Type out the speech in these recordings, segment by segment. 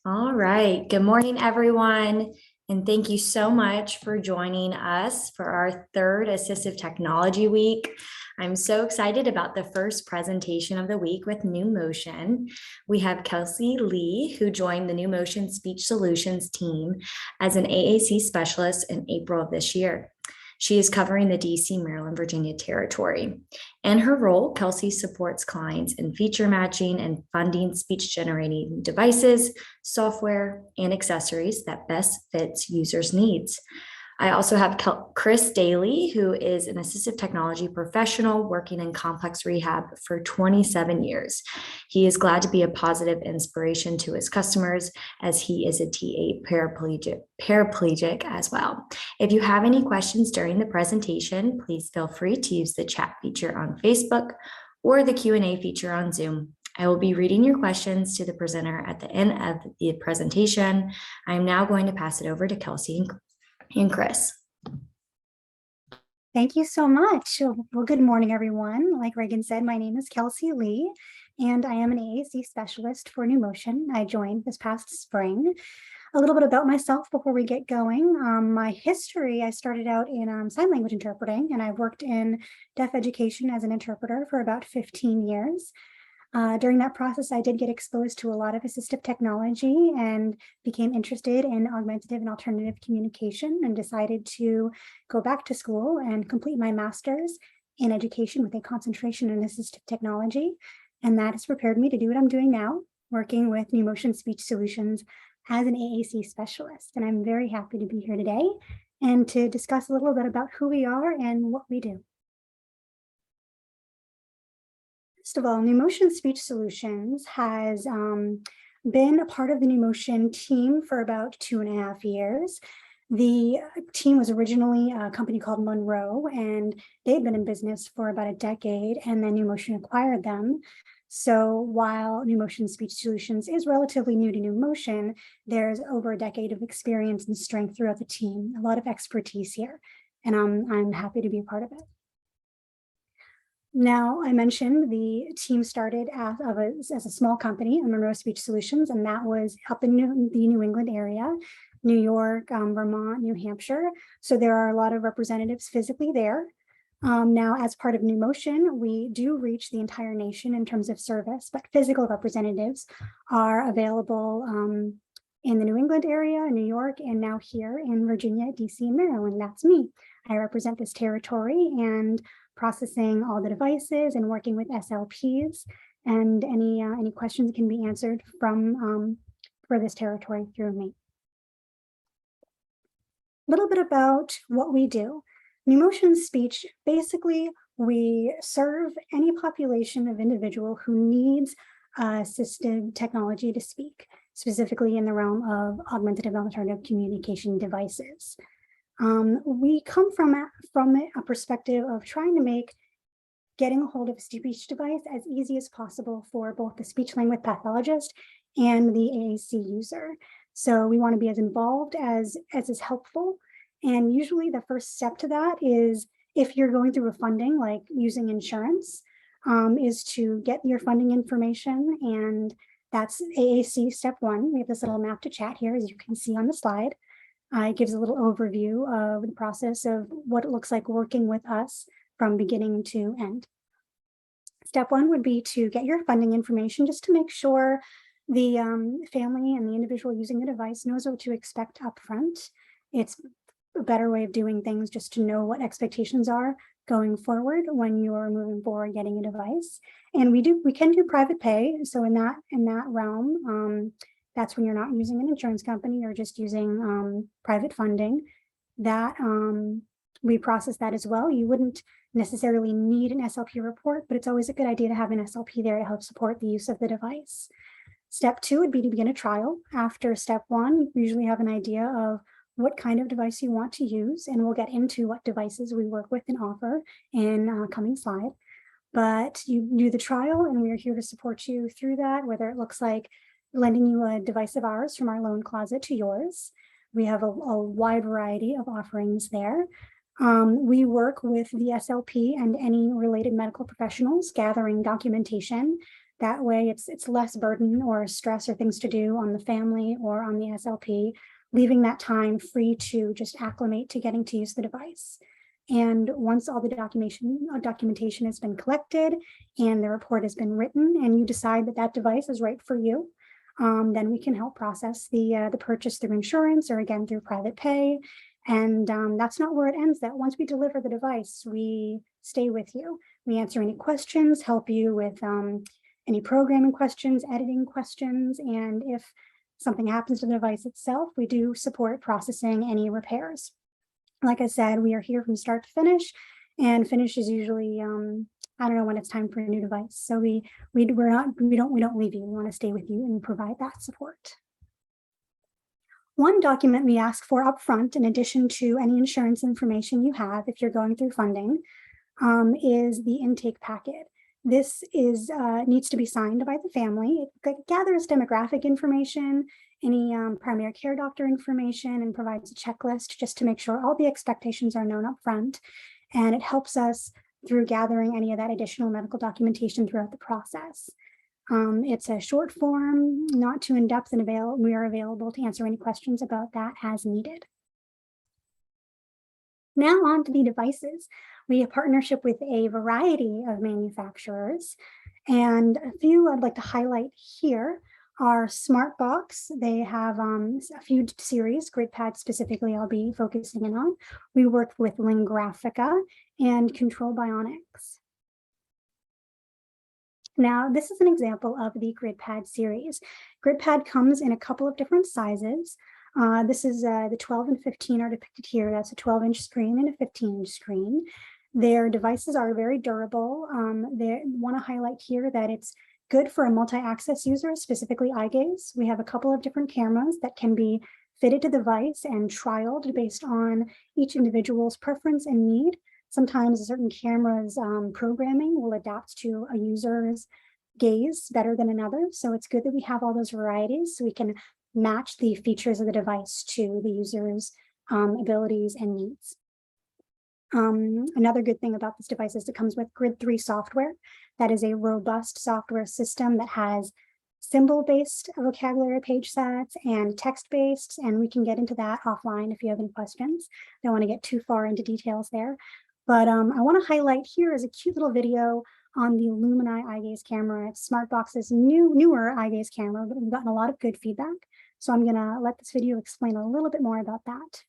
All right. Good morning, everyone. And thank you so much for joining us for our third Assistive Technology Week. I'm so excited about the first presentation of the week with NuMotion. We have Kelsea Lee, who joined the NuMotion Speech Solutions Team as an AAC Specialist in April of this year. She is covering the DC, Maryland, Virginia territory. In her role, Kelsea supports clients in feature matching and funding speech generating devices, software, and accessories that best fits users' needs. I also have Chris Dailey, who is an assistive technology professional working in complex rehab for 27 years. He is glad to be a positive inspiration to his customers as he is a TA paraplegic as well. If you have any questions during the presentation, please feel free to use the chat feature on Facebook or the Q&A feature on Zoom. I will be reading your questions to the presenter at the end of the presentation. I am now going to pass it over to Kelsea and Chris. Thank you so much. Well, good morning, everyone. Like Reagan said, my name is Kelsea Lee, and I am an AAC Specialist for NuMotion. I joined this past spring. A little bit about myself before we get going. My history, I started out in sign language interpreting, and I've worked in deaf education as an interpreter for about 15 years. During that process, I did get exposed to a lot of assistive technology and became interested in augmentative and alternative communication and decided to go back to school and complete my master's in education with a concentration in assistive technology. And that has prepared me to do what I'm doing now, working with NuMotion Speech Solutions as an AAC specialist. And I'm very happy to be here today and to discuss a little bit about who we are and what we do. First of all, NuMotion Speech Solutions has been a part of the NuMotion team for about 2.5 years. The team was originally a company called Monroe, and they'd been in business for about a decade, and then NuMotion acquired them. So while NuMotion Speech Solutions is relatively new to NuMotion, there's over a decade of experience and strength throughout the team, a lot of expertise here, and I'm happy to be a part of it. Now, I mentioned the team started as a small company, Monroe Speech Solutions, and that was up in the New England area, New York, Vermont, New Hampshire. So there are a lot of representatives physically there. Now, as part of NuMotion, we do reach the entire nation in terms of service, but physical representatives are available in the New England area, New York, and now here in Virginia, DC, and Maryland. That's me. I represent this territory and processing all the devices and working with SLPs, and any questions can be answered from for this territory through me. A little bit about what we do. NuMotion Speech, basically, we serve any population of individual who needs assistive technology to speak, specifically in the realm of augmentative and alternative communication devices. We come from a perspective of trying to make getting a hold of a speech device as easy as possible for both the speech language pathologist and the AAC user. So we want to be as involved as is helpful. And usually the first step to that is, if you're going through a funding, like using insurance, is to get your funding information. And that's AAC step 1. We have this little map to chat here, as you can see on the slide. It gives a little overview of the process of what it looks like working with us from beginning to end. Step 1 would be to get your funding information, just to make sure the family and the individual using the device knows what to expect up front. It's a better way of doing things just to know what expectations are going forward when you're moving forward getting a device. And we can do private pay. So in that realm, that's when you're not using an insurance company, you're just using private funding. That we process that as well. You wouldn't necessarily need an SLP report, but it's always a good idea to have an SLP there to help support the use of the device. Step 2 would be to begin a trial. After step 1, you usually have an idea of what kind of device you want to use, and we'll get into what devices we work with and offer in a coming slide. But you do the trial, and we are here to support you through that, whether it looks like lending you a device of ours from our loan closet to yours. We have a wide variety of offerings there. We work with the SLP and any related medical professionals gathering documentation That way it's less burden or stress or things to do on the family or on the SLP, leaving that time free to just acclimate to getting to use the device. And once all the documentation has been collected and the report has been written and you decide that that device is right for you, then we can help process the purchase through insurance or again through private pay. And that's not where it ends. That once we deliver the device, we stay with you. We answer any questions, help you with any programming questions, editing questions, and if something happens to the device itself, we do support processing any repairs. Like I said, we are here from start to finish, and finish is usually I don't know when it's time for a new device. So we don't leave you. We want to stay with you and provide that support. One document we ask for upfront, in addition to any insurance information you have if you're going through funding, is the intake packet. This is needs to be signed by the family. It gathers demographic information, any primary care doctor information, and provides a checklist just to make sure all the expectations are known up front. And it helps us through gathering any of that additional medical documentation throughout the process. It's a short form, not too in-depth, and we are available to answer any questions about that as needed. Now on to the devices. We have partnership with a variety of manufacturers, and a few I'd like to highlight here are SmartBox. They have a few series, GridPad specifically I'll be focusing in on. We worked with Lingraphica and Control Bionics. Now, this is an example of the GridPad series. GridPad comes in a couple of different sizes. This is the 12 and 15 are depicted here. That's a 12-inch screen and a 15-inch screen. Their devices are very durable. They want to highlight here that it's good for a multi-access user, specifically eye gaze. We have a couple of different cameras that can be fitted to the device and trialed based on each individual's preference and need. Sometimes a certain camera's programming will adapt to a user's gaze better than another. So it's good that we have all those varieties so we can match the features of the device to the user's abilities and needs. Another good thing about this device is it comes with Grid 3 software. That is a robust software system that has symbol-based vocabulary page sets and text-based, and we can get into that offline if you have any questions. Don't want to get too far into details there. But I want to highlight here is a cute little video on the Lumini eye gaze camera. It's SmartBox's newer eye gaze camera, but we've gotten a lot of good feedback. So I'm going to let this video explain a little bit more about that.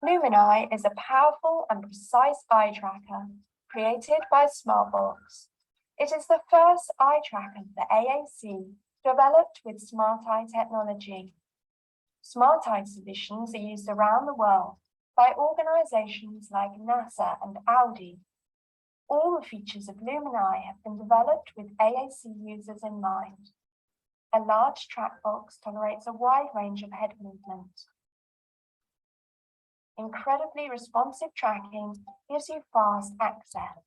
Lumini is a powerful and precise eye tracker created by SmartBox. It is the first eye tracker for AAC developed with smart eye technology. Smart eye solutions are used around the world by organizations like NASA and Audi. All the features of Lumini have been developed with AAC users in mind. A large track box tolerates a wide range of head movement. Incredibly responsive tracking gives you fast access.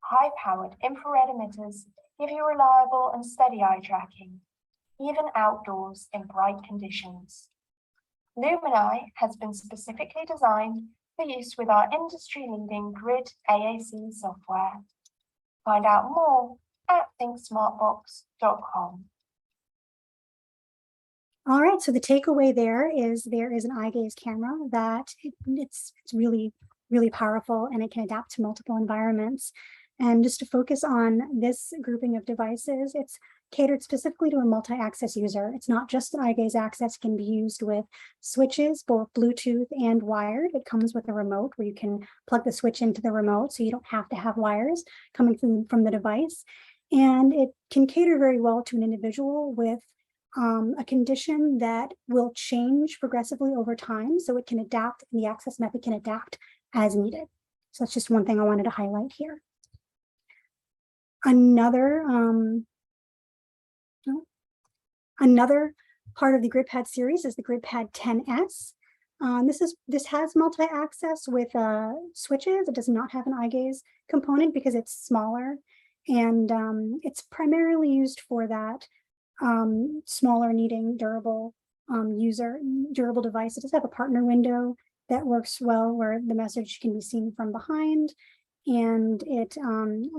High-powered infrared emitters give you reliable and steady eye tracking, even outdoors in bright conditions. Lumini has been specifically designed for use with our industry-leading Grid AAC software. Find out more at thinksmartbox.com. All right, so the takeaway there is an eye gaze camera that it's really, really powerful, and it can adapt to multiple environments. And just to focus on this grouping of devices, it's catered specifically to a multi-access user. It's not just an eye gaze access. It can be used with switches, both Bluetooth and wired. It comes with a remote where you can plug the switch into the remote, so you don't have to have wires coming from the device. And it can cater very well to an individual with a condition that will change progressively over time, so it can adapt, and the access method can adapt as needed. So that's just one thing I wanted to highlight here. Another part of the GridPad series is the GridPad 10S. This has multi-access with switches. It does not have an eye gaze component because it's smaller, and it's primarily used for that smaller needing durable device. It does have a partner window that works well where the message can be seen from behind, And it,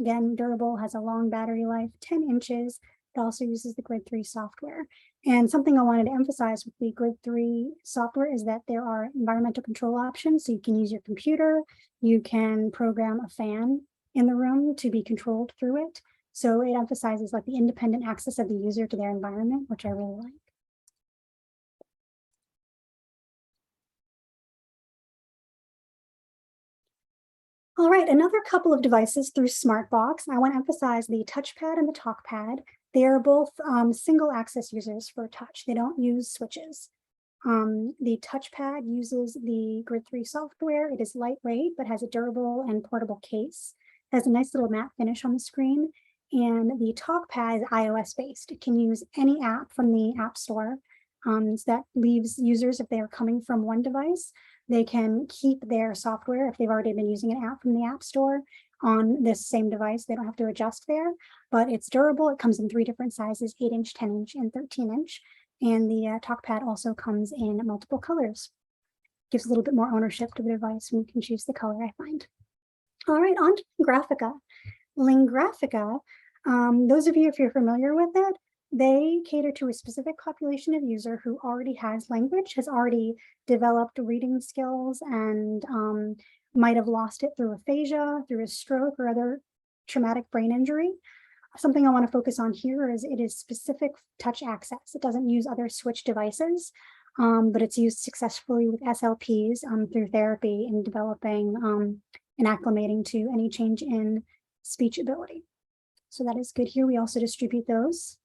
again, durable, has a long battery life, 10 inches. It also uses the Grid 3 software. And something I wanted to emphasize with the Grid 3 software is that there are environmental control options. So you can use your computer, you can program a fan in the room to be controlled through it. So it emphasizes like the independent access of the user to their environment, which I really like. All right, another couple of devices through SmartBox. I want to emphasize the touchpad and the talkpad. They are both single access users for touch. They don't use switches. The touchpad uses the Grid 3 software. It is lightweight, but has a durable and portable case. It has a nice little matte finish on the screen. And the talkpad is iOS based. It can use any app from the App Store. So that leaves users, if they are coming from one device, they can keep their software if they've already been using an app from the App Store on this same device. They don't have to adjust there, but it's durable. It comes in 3 different sizes, 8-inch, 10-inch, and 13-inch. And the talkpad also comes in multiple colors. Gives a little bit more ownership to the device when you can choose the color, I find. All right, on to Lingraphica. Lingraphica, those of you, if you're familiar with it, they cater to a specific population of user who already has language, has already developed reading skills, and might have lost it through aphasia, through a stroke, or other traumatic brain injury. Something I want to focus on here is it is specific touch access. It doesn't use other switch devices, but it's used successfully with SLPs through therapy in developing and acclimating to any change in speech ability. So that is good here. We also distribute those.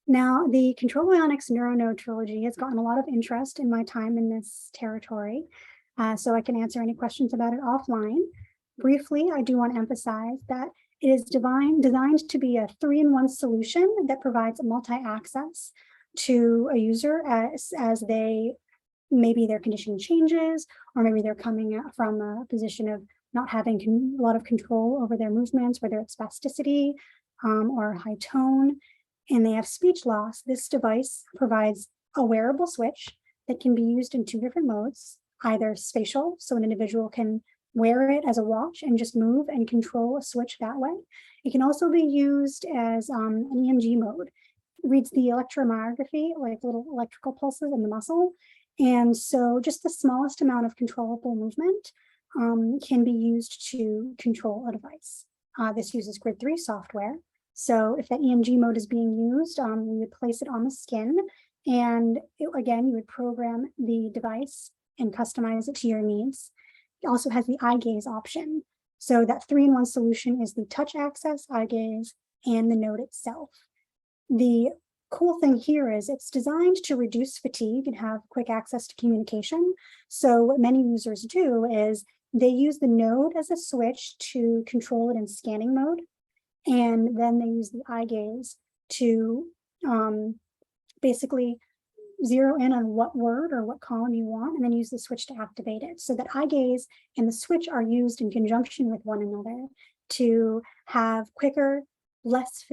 Now, the Control Bionics NeuroNode trilogy has gotten a lot of interest in my time in this territory, so I can answer any questions about it offline. Briefly, I do want to emphasize that it is designed to be a 3-in-1 solution that provides multi-access to a user as they, maybe their condition changes, or maybe they're coming from a position of not having a lot of control over their movements, whether it's spasticity or high tone, and they have speech loss. This device provides a wearable switch that can be used in 2 different modes, either spatial, so an individual can wear it as a watch and just move and control a switch that way. It can also be used as an EMG mode. It reads the electromyography, like little electrical pulses in the muscle. And so just the smallest amount of controllable movement can be used to control a device. This uses Grid 3 software. So if that EMG mode is being used, you would place it on the skin, and again, you would program the device and customize it to your needs. It also has the eye gaze option. So that 3-in-1 solution is the touch access, eye gaze, and the node itself. The cool thing here is it's designed to reduce fatigue and have quick access to communication. So what many users do is they use the node as a switch to control it in scanning mode. And then they use the eye gaze to basically zero in on what word or what column you want, and then use the switch to activate it. So that eye gaze and the switch are used in conjunction with one another to have quicker, less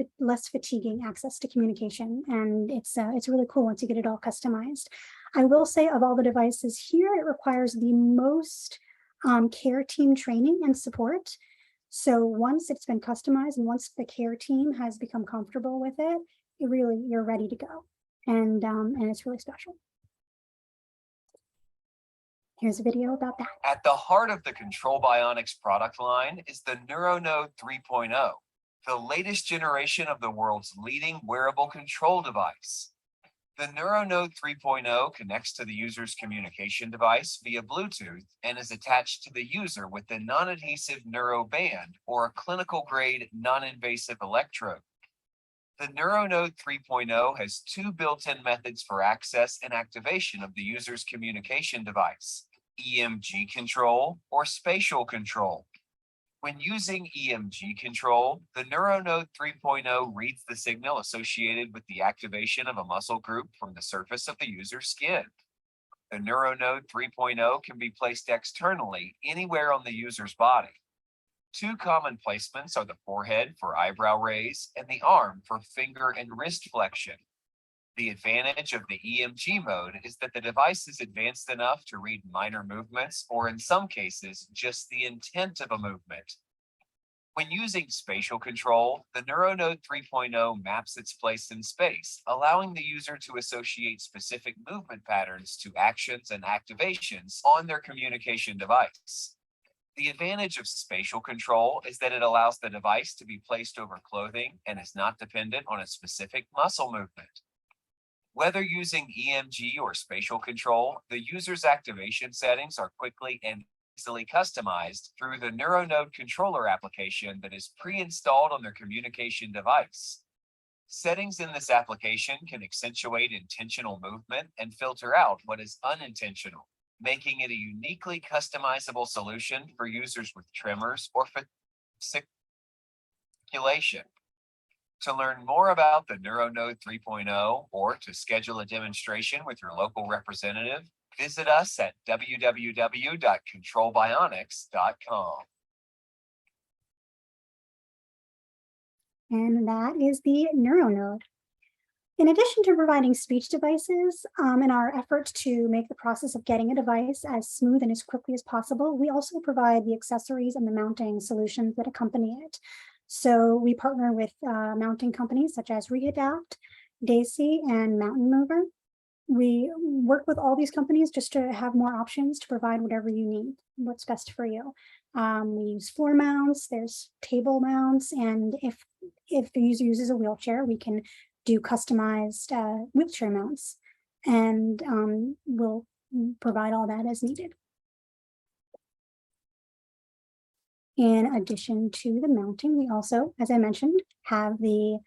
fatiguing access to communication. And it's really cool once you get it all customized. I will say, of all the devices here, it requires the most care team training and support. So once it's been customized and once the care team has become comfortable with it, you're ready to go. And it's really special. Here's a video about that. At the heart of the Control Bionics product line is the NeuroNode 3.0, the latest generation of the world's leading wearable control device. The NeuroNode 3.0 connects to the user's communication device via Bluetooth and is attached to the user with the non-adhesive neuroband, or a clinical-grade non-invasive electrode. The NeuroNode 3.0 has 2 built-in methods for access and activation of the user's communication device: EMG control or spatial control. When using EMG control, the NeuroNode 3.0 reads the signal associated with the activation of a muscle group from the surface of the user's skin. The NeuroNode 3.0 can be placed externally anywhere on the user's body. 2 common placements are the forehead for eyebrow raise and the arm for finger and wrist flexion. The advantage of the EMG mode is that the device is advanced enough to read minor movements, or in some cases, just the intent of a movement. When using spatial control, the NeuroNode 3.0 maps its place in space, allowing the user to associate specific movement patterns to actions and activations on their communication device. The advantage of spatial control is that it allows the device to be placed over clothing and is not dependent on a specific muscle movement. Whether using EMG or spatial control, the user's activation settings are quickly and easily customized through the NeuroNode controller application that is pre-installed on their communication device. Settings in this application can accentuate intentional movement and filter out what is unintentional, making it a uniquely customizable solution for users with tremors or fasciculation. To learn more about the NeuroNode 3.0 or to schedule a demonstration with your local representative, visit us at www.controlbionics.com. And that is the NeuroNode. In addition to providing speech devices, in our efforts to make the process of getting a device as smooth and as quickly as possible, we also provide the accessories and the mounting solutions that accompany it. So we partner with mounting companies such as Readapt, Daisy, and Mountain Mover. We work with all these companies just to have more options to provide whatever you need, what's best for you. We use floor mounts, there's table mounts, and if the user uses a wheelchair, we can do customized wheelchair mounts, and we'll provide all that as needed. In addition to the mounting, we also, as I mentioned, have the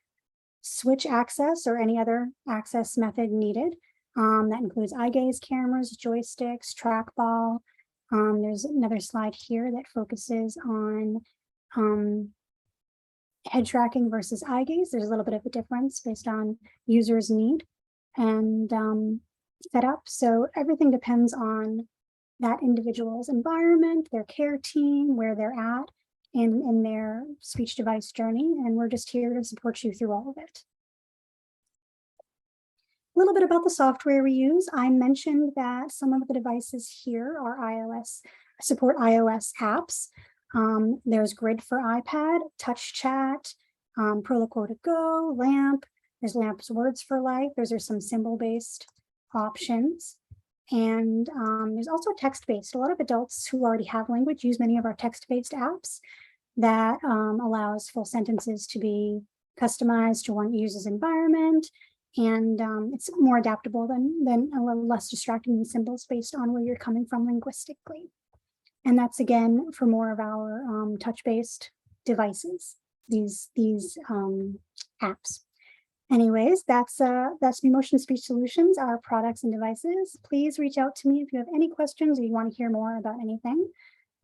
switch access or any other access method needed. That includes eye gaze cameras, joysticks, trackball. There's another slide here that focuses on head tracking versus eye gaze. There's a little bit of a difference based on user's need and setup. So everything depends on that individual's environment, their care team, where they're at in their speech device journey. And we're just here to support you through all of it. A little bit about the software we use. I mentioned that some of the devices here are support iOS apps. There's Grid for iPad, Touch Chat, Proloquo to Go, LAMP. There's LAMP's Words for Life. Those are some symbol-based options. And there's also text-based. A lot of adults who already have language use many of our text-based apps that allows full sentences to be customized to one user's environment. And it's more adaptable than a little less distracting than symbols based on where you're coming from linguistically. And that's again for more of our touch-based devices, these apps. Anyways, that's NuMotion Speech Solutions, our products and devices. Please reach out to me if you have any questions or you want to hear more about anything.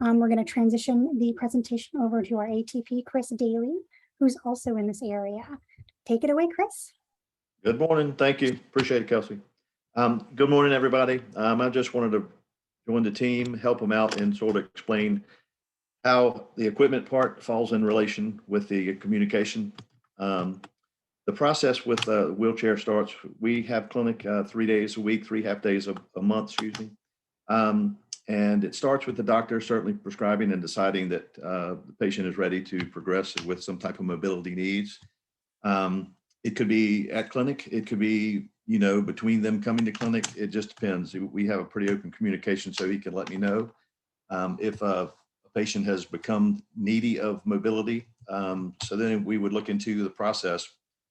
We're going to transition the presentation over to our ATP, Chris Dailey, who's also in this area. Take it away, Chris. Good morning. Thank you. Appreciate it, Kelsey. Good morning, everybody. I just wanted to join the team, help them out and sort of explain how the equipment part falls in relation with the communication. The process with the wheelchair starts, we have clinic 3 days a week, 3 half days a month, excuse me. And it starts with the doctor certainly prescribing and deciding that the patient is ready to progress with some type of mobility needs. It could be at clinic, it could be, between them coming to clinic, it just depends. We have a pretty open communication, so he can let me know if a patient has become needy of mobility. So then we would look into the process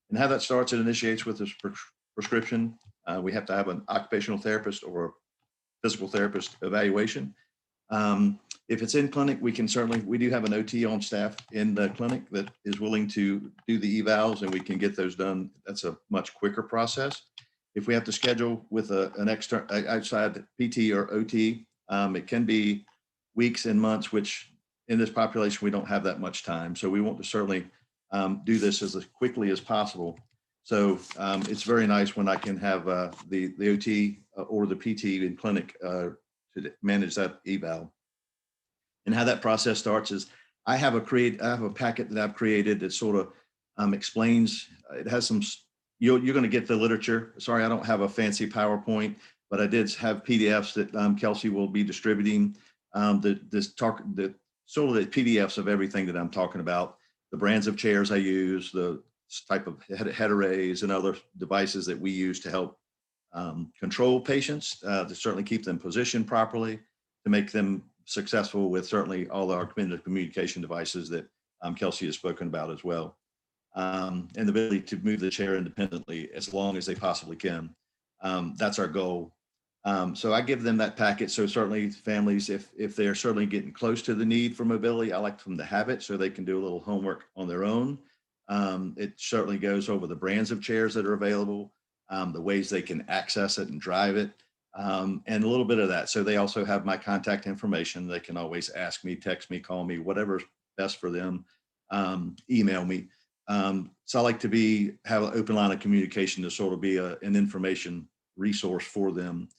and how that starts. It initiates with this prescription. We have to have an occupational therapist or a physical therapist evaluation. If it's in clinic, we do have an OT on staff in the clinic that is willing to do the evals, and we can get those done. That's a much quicker process. If we have to schedule with an external outside PT or OT, it can be weeks and months, which in this population, we don't have that much time. So we want to certainly do this as quickly as possible. So it's very nice when I can have the OT or the PT in clinic to manage that eval. And how that process starts is I have a packet that I've created that sort of explains, it has some you're going to get the literature. Sorry, I don't have a fancy PowerPoint, but I did have PDFs that Kelsey will be distributing. The sort of the PDFs of everything that I'm talking about, the brands of chairs I use, the type of head arrays and other devices that we use to help control patients, to certainly keep them positioned properly, to make them successful with certainly all our communication devices that Kelsey has spoken about as well. And the ability to move the chair independently as long as they possibly can. That's our goal. So I give them that packet. So certainly families, if they're certainly getting close to the need for mobility, I like them to have it so they can do a little homework on their own. It certainly goes over the brands of chairs that are available, the ways they can access it and drive it, and a little bit of that. So they also have my contact information. They can always ask me, text me, call me, whatever's best for them, email me. So I like to have an open line of communication to sort of be an information resource for them.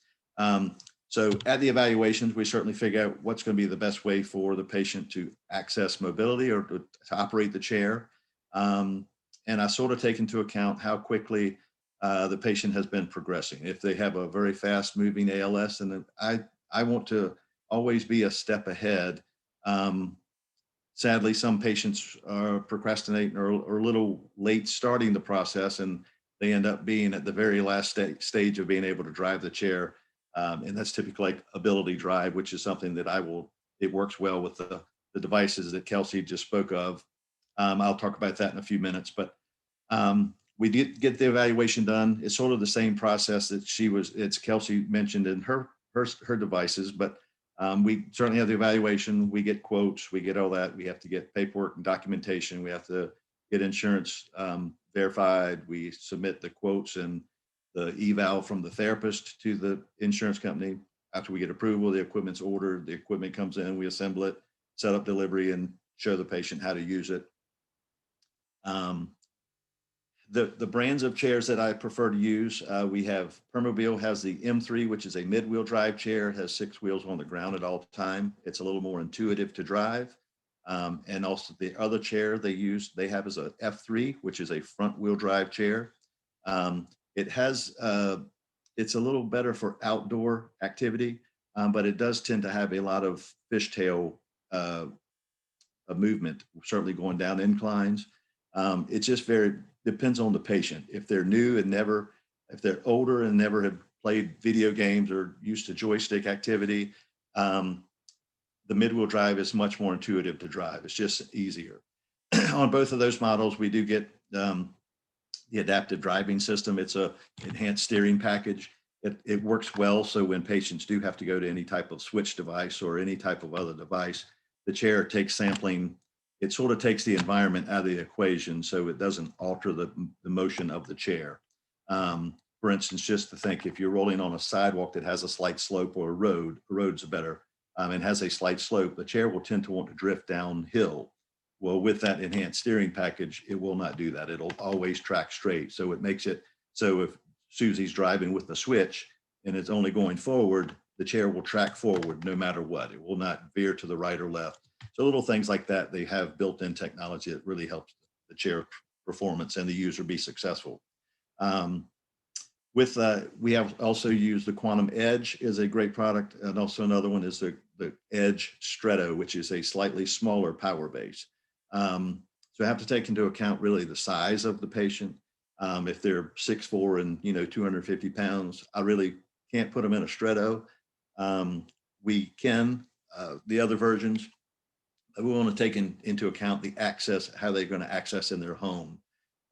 So at the evaluations, we certainly figure out what's going to be the best way for the patient to access mobility or to operate the chair. And I sort of take into account how quickly the patient has been progressing. If they have a very fast moving ALS, and I want to always be a step ahead. Sadly, some patients are procrastinating or a little late starting the process, and they end up being at the very last stage of being able to drive the chair. And that's typically like ability drive, which is something that it works well with the devices that Kelsey just spoke of. I'll talk about that in a few minutes, but we did get the evaluation done. It's sort of the same process that it's Kelsey mentioned in her devices, but we certainly have the evaluation. We get quotes, we get all that. We have to get paperwork and documentation. We have to get insurance verified. We submit the quotes and the eval from the therapist to the insurance company. After we get approval, the equipment's ordered, the equipment comes in, we assemble it, set up delivery, and show the patient how to use it. The brands of chairs that I prefer to use, we have Permobil has the M3, which is a mid-wheel drive chair. It has 6 wheels on the ground at all time. It's a little more intuitive to drive. And also the other chair they have is a F3, which is a front wheel drive chair. It's a little better for outdoor activity, but it does tend to have a lot of fishtail movement, certainly going down inclines. It just depends on the patient. If they're new and if they're older and never have played video games or used to joystick activity, the mid-wheel drive is much more intuitive to drive. It's just easier. On both of those models, we do get the adaptive driving system. It's a enhanced steering package. It works well. So when patients do have to go to any type of switch device or any type of other device, the chair takes sampling. It sort of takes the environment out of the equation, so it doesn't alter the motion of the chair. For instance, just to think, if you're rolling on a sidewalk that has a slight slope or a road's better, and has a slight slope, the chair will tend to want to drift downhill. Well, with that enhanced steering package, it will not do that. It'll always track straight. So it makes it so if Susie's driving with the switch and it's only going forward, the chair will track forward no matter what. It will not veer to the right or left. So little things like that, they have built-in technology that really helps the chair performance and the user be successful. We have also used the Quantum Edge is a great product, and also another one is the Edge Stretto, which is a slightly smaller power base. So I have to take into account really the size of the patient. If they're 6'4" and 250 pounds, I really can't put them in a Stretto. We can the other versions. We want to take into account the access, how they're going to access in their home.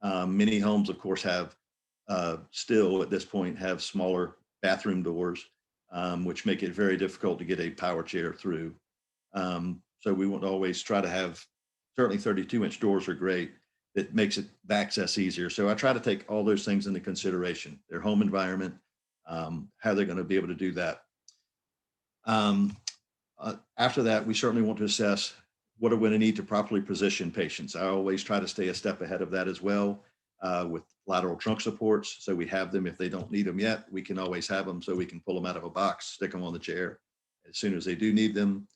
Many homes, of course, have still at this point have smaller bathroom doors, which make it very difficult to get a power chair through. So we want to always try to have, certainly 32-inch doors are great. It makes the access easier. So I try to take all those things into consideration, their home environment, how they're going to be able to do that. After that, we certainly want to assess what are we going to need to properly position patients. I always try to stay a step ahead of that as well, with lateral trunk supports. So we have them if they don't need them yet. We can always have them so we can pull them out of a box, stick them on the chair as soon as they do need them.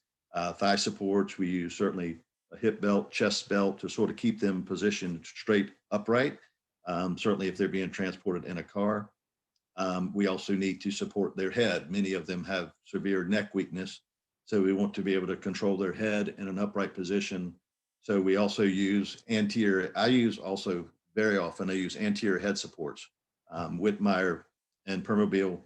Thigh supports, we use certainly a hip belt, chest belt to sort of keep them positioned straight upright. certainly if they're being transported in a car. We also need to support their head. Many of them have severe neck weakness, so we want to be able to control their head in an upright position. So we also use I use also very often, I use anterior head supports. Whitmire and Permobil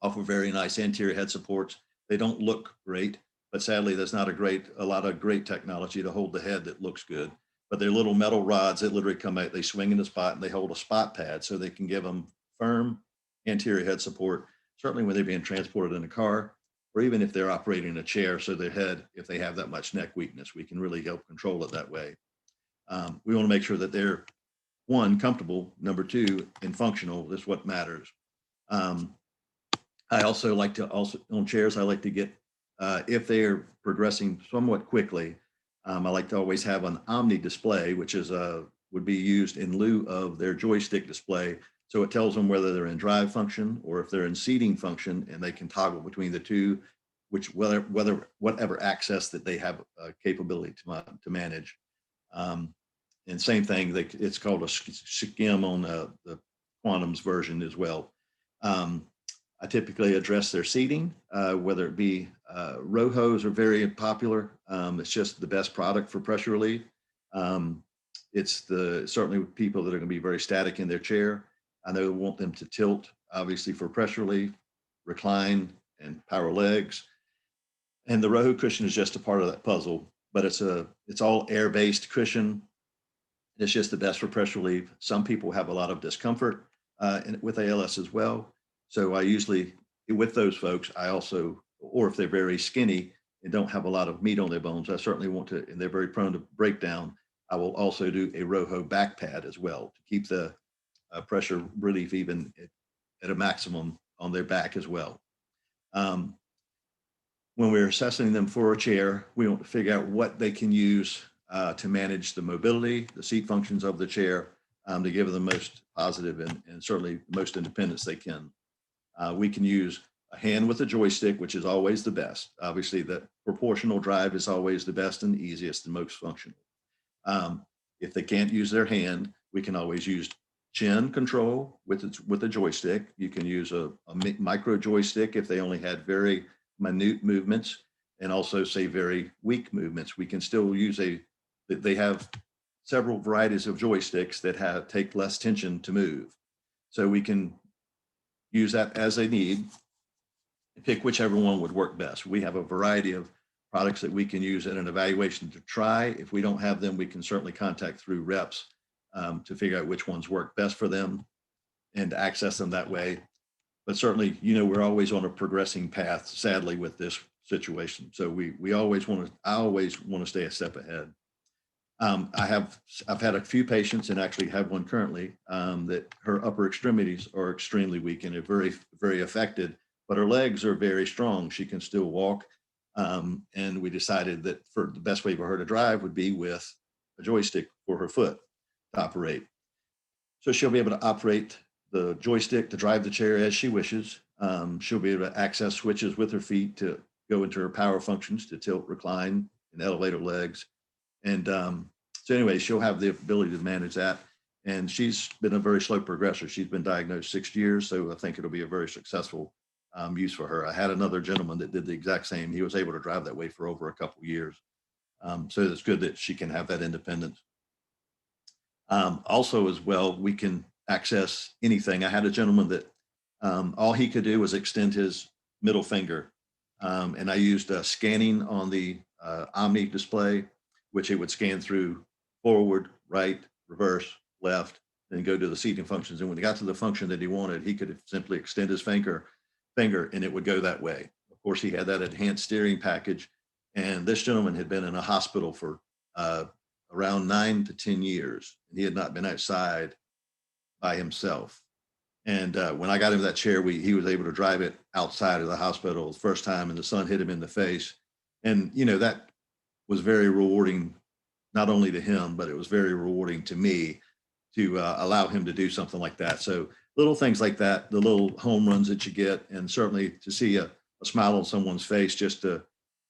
offer very nice anterior head supports. They don't look great, but sadly, there's not a lot of great technology to hold the head that looks good. But they're little metal rods that literally come out, they swing in the spot and they hold a spot pad so they can give them firm anterior head support, certainly when they're being transported in a car, or even if they're operating in a chair. So their head, if they have that much neck weakness, we can really help control it that way. We want to make sure that they're, one, comfortable, number two, and functional. That's what matters. I also like to on chairs, I like to get, if they are progressing somewhat quickly, I like to always have an Omni display, which is would be used in lieu of their joystick display. So it tells them whether they're in drive function or if they're in seating function, and they can toggle between the two, which whatever access that they have capability to manage. And same thing, it's called a skim on the Quantum's version as well. I typically address their seating, whether it be row hose are very popular. It's just the best product for pressure relief. It's certainly people that are going to be very static in their chair. I know we want them to tilt, obviously, for pressure relief, recline, and power legs. And the row cushion is just a part of that puzzle, but it's all air-based cushion. It's just the best for pressure relief. Some people have a lot of discomfort with ALS as well. So I usually, with those folks, I also, or if they're very skinny and don't have a lot of meat on their bones, I certainly want to, and they're very prone to breakdown, I will also do a RoHo back pad as well to keep the pressure relief even at a maximum on their back as well. When we're assessing them for a chair, we want to figure out what they can use to manage the mobility, the seat functions of the chair, to give them the most positive and certainly most independence they can. We can use a hand with a joystick, which is always the best. Obviously, the proportional drive is always the best and easiest and most functional. If they can't use their hand, we can always use chin control with a joystick. You can use a micro joystick if they only had very minute movements, and also say very weak movements. We can still use they have several varieties of joysticks that take less tension to move. So we can use that as they need, pick whichever one would work best. We have a variety of products that we can use in an evaluation to try. If we don't have them, we can certainly contact through reps to figure out which ones work best for them and to access them that way. But certainly, we're always on a progressing path, sadly, with this situation. So I always want to stay a step ahead. I've had a few patients, and actually have one currently, that her upper extremities are extremely weak and are very, very affected, but her legs are very strong. She can still walk. And we decided that for the best way for her to drive would be with a joystick for her foot to operate. So she'll be able to operate the joystick to drive the chair as she wishes. She'll be able to access switches with her feet to go into her power functions to tilt, recline, and elevate her legs. And so anyway, she'll have the ability to manage that. And she's been a very slow progressor. She's been diagnosed 6 years, so I think it'll be a very successful use for her. I had another gentleman that did the exact same. He was able to drive that way for over a couple of years. So it's good that she can have that independence. Also as well, we can access anything. I had a gentleman that all he could do was extend his middle finger. And I used scanning on the Omni display, which it would scan through forward, right, reverse, left, then go to the seating functions. And when he got to the function that he wanted, he could simply extend his finger and it would go that way. Of course, he had that enhanced steering package. And this gentleman had been in a hospital for around 9 to 10 years. And he had not been outside by himself. And when I got him that chair, he was able to drive it outside of the hospital the first time, and the sun hit him in the face. And, that was very rewarding, not only to him, but it was very rewarding to me to allow him to do something like that. So little things like that, the little home runs that you get, and certainly to see a smile on someone's face, just to,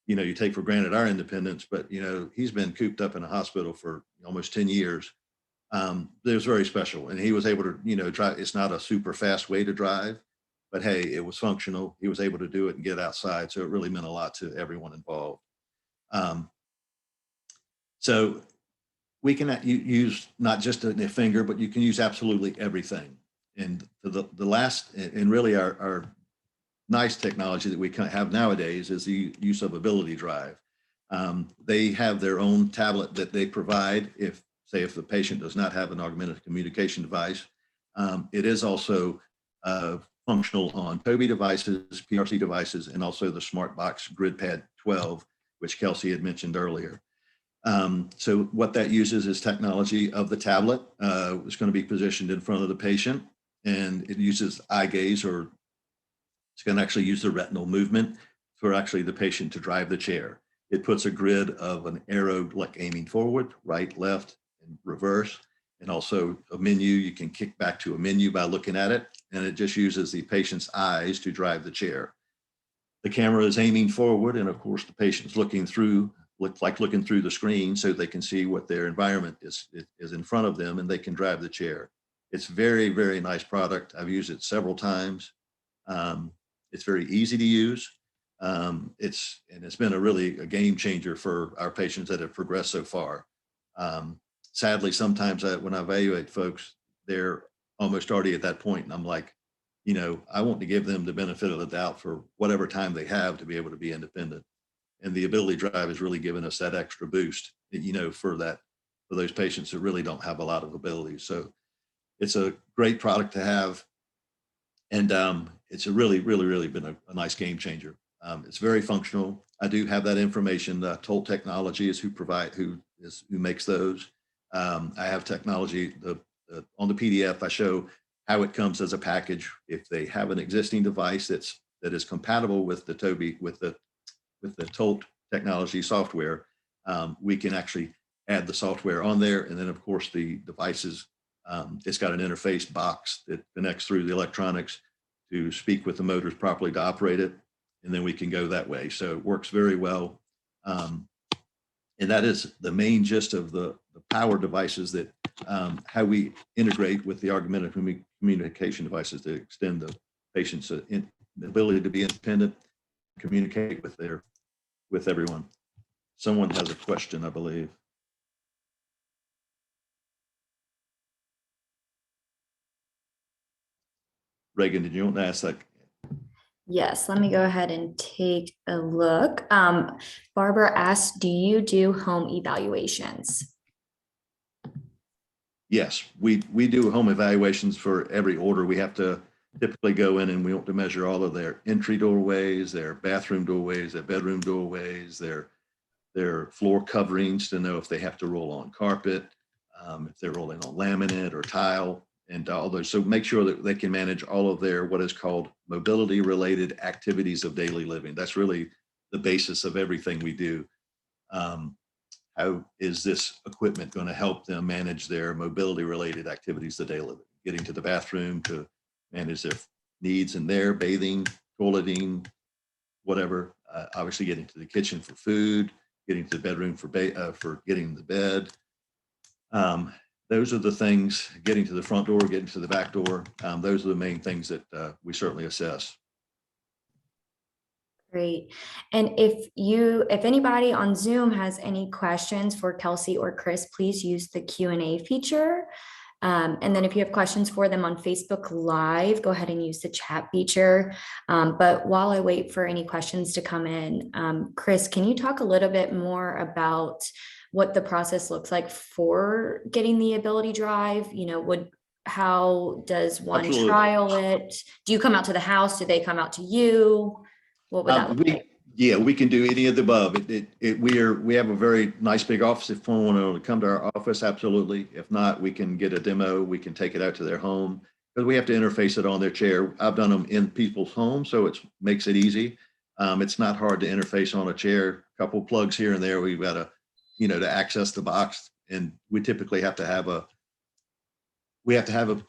you take for granted our independence, but, he's been cooped up in a hospital for almost 10 years. It was very special, and he was able to, drive. It's not a super fast way to drive, but hey, it was functional. He was able to do it and get outside. So it really meant a lot to everyone involved. So we can use not just a finger, but you can use absolutely everything. And the last, and really our nice technology that we have nowadays is the use of ability drive. They have their own tablet that they provide if the patient does not have an augmented communication device. It is also functional on Tobii devices, PRC devices, and also the SmartBox GridPad 12, which Kelsey had mentioned earlier. So what that uses is technology of the tablet. It's going to be positioned in front of the patient, and it uses eye gaze, or it's going to actually use the retinal movement for actually the patient to drive the chair. It puts a grid of an arrow like aiming forward, right, left, and reverse, and also a menu. You can kick back to a menu by looking at it, and it just uses the patient's eyes to drive the chair. The camera is aiming forward, and of course the patient's looking through the screen so they can see what their environment is in front of them, and they can drive the chair. It's very, very nice product. I've used it several times. It's very easy to use. It's been a game changer for our patients that have progressed so far. Sadly, sometimes when I evaluate folks, they're almost already at that point, and I'm like, I want to give them the benefit of the doubt for whatever time they have to be able to be independent. And the ability drive has really given us that extra boost, for those patients who really don't have a lot of ability. So it's a great product to have. And it's really, really, really been a nice game changer. It's very functional. I do have that information. Tolt Technology is who makes those. I have technology on the PDF. I show how it comes as a package. If they have an existing device that is compatible with the Tobii, with the Tolt Technology software, we can actually add the software on there. And then of course the devices, it's got an interface box that connects through the electronics to speak with the motors properly to operate it. And then we can go that way. So it works very well. And that is the main gist of the power devices, that how we integrate with the augmented communication devices to extend the patient's ability to be independent, communicate with everyone. Someone has a question, I believe. Reagan, did you want to ask that? Yes, let me go ahead and take a look. Barbara asked, do you do home evaluations? Yes, we do home evaluations for every order. We have to typically go in and we want to measure all of their entry doorways, their bathroom doorways, their bedroom doorways, their floor coverings to know if they have to roll on carpet, if they're rolling on laminate or tile, and all those. So make sure that they can manage all of their what is called mobility related activities of daily living. That's really the basis of everything we do. How is this equipment going to help them manage their mobility related activities of daily living? Getting to the bathroom to manage their needs in there, bathing, toileting, whatever. Obviously getting to the kitchen for food, getting to the bedroom for getting to bed. Those are the things, getting to the front door, getting to the back door. Those are the main things that we certainly assess. Great. And if anybody on Zoom has any questions for Kelsey or Chris, please use the Q&A feature. And then if you have questions for them on Facebook Live, go ahead and use the chat feature. But while I wait for any questions to come in, Chris, can you talk a little bit more about what the process looks like for getting the ability drive? How does one Absolutely. trial it? Do you come out to the house? Do they come out to you? What would that look like? Yeah, we can do any of the above. We have a very nice big office. If someone want to come to our office, absolutely. If not, we can get a demo. We can take it out to their home, because we have to interface it on their chair. I've done them in people's homes, so it makes it easy. It's not hard to interface on a chair. A couple plugs here and there. We've got to access the box, and we typically have to have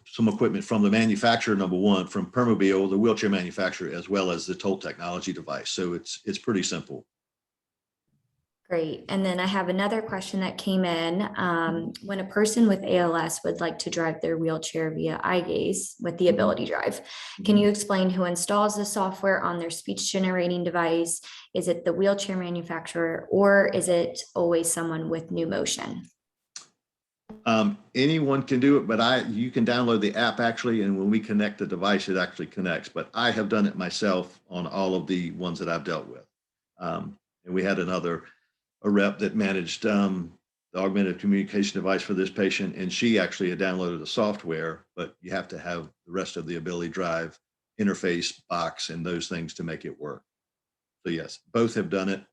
some equipment from the manufacturer, number one, from Permobil, the wheelchair manufacturer, as well as the Tolt Technology device. So it's pretty simple. Great. And then I have another question that came in. When a person with ALS would like to drive their wheelchair via eye gaze with the Ability Drive, can you explain who installs the software on their speech generating device? Is it the wheelchair manufacturer, or is it always someone with NuMotion? Anyone can do it, but you can download the app actually, and when we connect the device, it actually connects. But I have done it myself on all of the ones that I've dealt with. And we had a rep that managed the augmented communication device for this patient, and she actually had downloaded the software, but you have to have the rest of the Ability Drive interface box and those things to make it work. So yes, both have done it.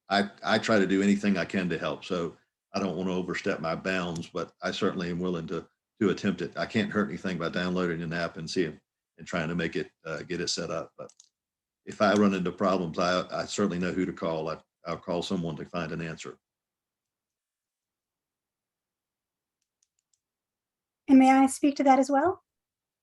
I try to do anything I can to help. So I don't want to overstep my bounds, but I certainly am willing to attempt it. I can't hurt anything by downloading an app and trying to make it, get it set up. But if I run into problems, I certainly know who to call. I'll call someone to find an answer. And may I speak to that as well?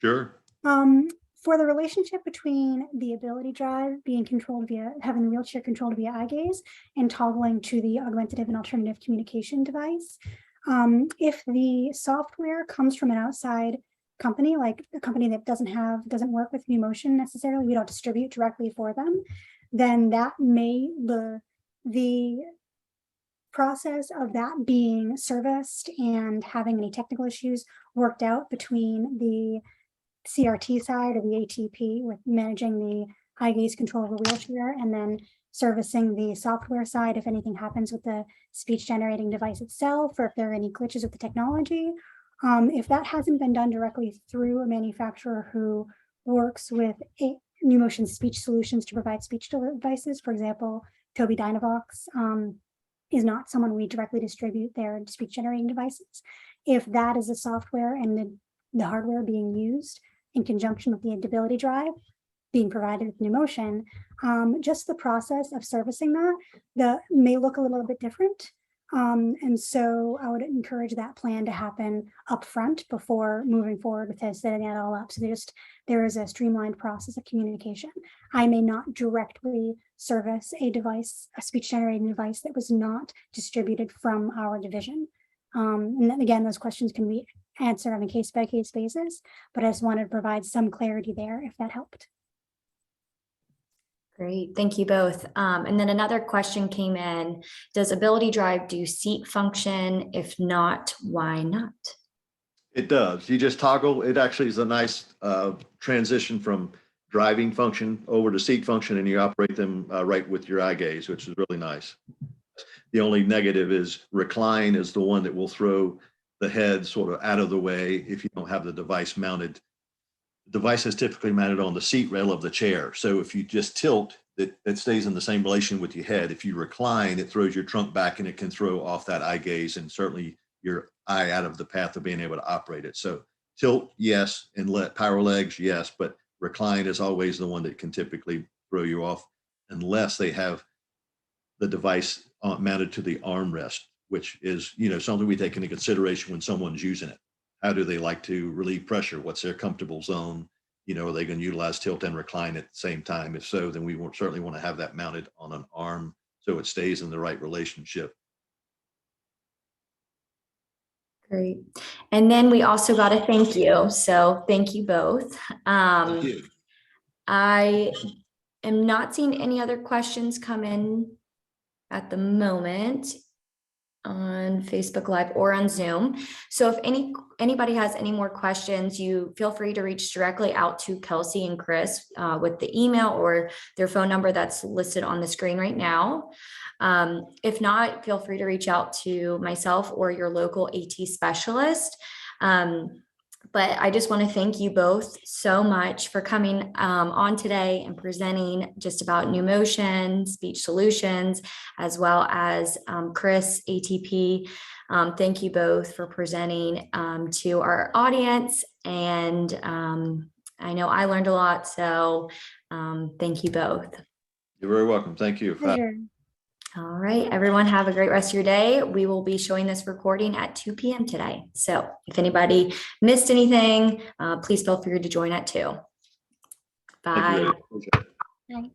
Sure. For the relationship between the Ability Drive being controlled via having the wheelchair controlled via eye gaze and toggling to the augmentative and alternative communication device, if the software comes from an outside company, like a company that doesn't work with NuMotion necessarily, we don't distribute directly for them, then that may the process of that being serviced and having any technical issues worked out between the CRT side of the ATP with managing the eye gaze control of the wheelchair, and then servicing the software side if anything happens with the speech generating device itself, or if there are any glitches with the technology. If that hasn't been done directly through a manufacturer who works with NuMotion Speech Solutions to provide speech devices, for example, Tobii Dynavox is not someone we directly distribute their speech generating devices. If that is the software and the hardware being used in conjunction with the Ability Drive being provided with NuMotion, just the process of servicing that may look a little bit different. And so I would encourage that plan to happen upfront before moving forward with setting that all up. So there is a streamlined process of communication. I may not directly service a speech generating device that was not distributed from our division. And then again, those questions can be answered on a case-by-case basis, but I just wanted to provide some clarity there if that helped. Great, thank you both. And then another question came in. Does Ability Drive do seat function? If not, why not? It does. You just toggle. It actually is a nice transition from driving function over to seat function, and you operate them right with your eye gaze, which is really nice. The only negative is recline is the one that will throw the head sort of out of the way if you don't have the device mounted. The device is typically mounted on the seat rail of the chair. So if you just tilt, it stays in the same relation with your head. If you recline, it throws your trunk back and it can throw off that eye gaze and certainly your eye out of the path of being able to operate it. So tilt, yes, and let power legs, yes, but recline is always the one that can typically throw you off unless they have the device mounted to the armrest, which is, something we take into consideration when someone's using it. How do they like to relieve pressure? What's their comfortable zone? Are they going to utilize tilt and recline at the same time? If so, then we certainly want to have that mounted on an arm so it stays in the right relationship. Great. And then we also got a thank you. So thank you both. Thank you. I am not seeing any other questions come in at the moment on Facebook Live or on Zoom. So if anybody has any more questions, you feel free to reach directly out to Kelsey and Chris with the email or their phone number that's listed on the screen right now. If not, feel free to reach out to myself or your local AT specialist. But I just want to thank you both so much for coming on today and presenting just about NuMotion Speech Solutions, as well as Chris ATP. Thank you both for presenting to our audience. And I know I learned a lot, so thank you both. You're very welcome. Thank you. Pleasure. All right, everyone, have a great rest of your day. We will be showing this recording at 2 p.m. today. So if anybody missed anything, please feel free to join at 2. Bye. Thank you. Right.